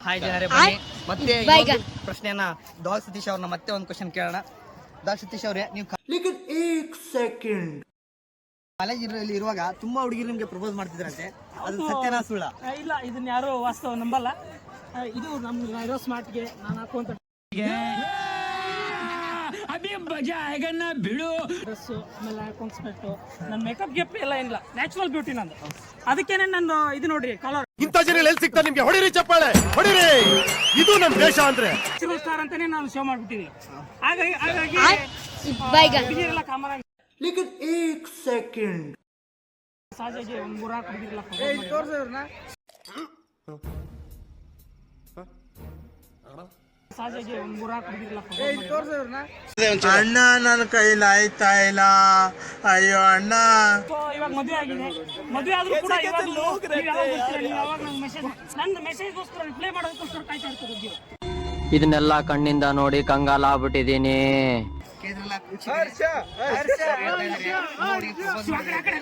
Hi ಜನರೇ, ಬನ್ನಿ ಮತ್ತೆ ಇನ್ನೊಂದು ಪ್ರಶ್ನೆಯನ್ನ ದಾಲ್ ಸತೀಶ್ ಅವ್ರನ್ನ ಮತ್ತೆ ಒಂದು ಕ್ವಶನ್ ಕೇಳೋಣ. ದಾಲ್ ಸತೀಶ್ ಅವರೇ, ನೀವು ಕಾಲೇಜಲ್ಲಿ ಇರುವಾಗ ತುಂಬಾ ಹುಡುಗಿರು ನಿಮ್ಗೆ ಪ್ರಪೋಸ್ ಮಾಡ್ತಿದ್ರಂತೆ, ಅದು ಸತ್ಯನಾ ಸುಳ್ಳ? ಇಲ್ಲ, ಇದನ್ನ ಯಾರು ವಾಸ್ತವ ನಂಬಲ್ಲ. ಇದು ನಮ್ಮ ಇರೋ ಸ್ಮಾರ್ಟ್ಗೆ ನಾನು ಹಾಕುವಂತ ಬಿಡು ಡ್ರೆಸ್ಸು, ಆಮೇಲೆ ಹಾಕೊಂಡ್ಸ್ಬಿಟ್ಟು ನನ್ನ ಮೇಕಪ್ ಗಿಫ್ಟ್ ಎಲ್ಲ ಏನಿಲ್ಲ, ನ್ಯಾಚುರಲ್ ಬ್ಯೂಟಿ ನಂದು. ಅದಕ್ಕೇನೆ ನಂದು ಇದು ನೋಡ್ರಿ ಕಲರ್. ಇಂಥ ಜನ ಎಲ್ಲಿ ಸಿಗ್ತಾರೆ ನಿಮ್ಗೆ? ಹೊಡಿರಿ ಚಪ್ಪಾಳೆ, ಹೊಡಿರಿ. ಇದು ನಮ್ಮ ದೇಶ ಅಂದ್ರೆ ನ್ಯಾಚುರಲ್ ಸ್ಟಾರ್ ಅಂತಾನೆ ನಾನು ಶೋ ಮಾಡ್ಬಿಟ್ಟಿದ್ದೀನಿ. ಹಾಗಾಗಿ ಹುಡುಗಿರೆಲ್ಲ ಕಾಮನ್ ಆಗಿ ಸಹಜವಾಗಿ ಒಂದು 3 ಹುಡುಗಿರೆಲ್ಲ ಸಹಜವಾಗಿ ಒಂದು 3 ಹುಡುಗಿರೆಲ್ಲ ಅಣ್ಣ ನನ್ನ ಕೈಲಿ ಆಯ್ತಾ ಇಲ್ಲ, ಅಯ್ಯೋ ಅಣ್ಣ. ಇವಾಗ ಮದುವೆ ಆಗಿದೆ, ಮದುವೆ ಆದ್ರೂ ಕೂಡ ಯಾವಾಗ ನನ್ನ ಮೆಸೇಜ್ಗೋಸ್ಕರ ರಿಪ್ಲೈ ಮಾಡೋದಕ್ಕೋಸ್ಕರ ಕಾಯ್ತಾ ಇರ್ತಾರೆ. ಇದನ್ನೆಲ್ಲ ಕಣ್ಣಿಂದ ನೋಡಿ ಕಂಗಾಲ ಆಗ್ಬಿಟ್ಟಿದೀನಿ. ಆ ಕಡೆ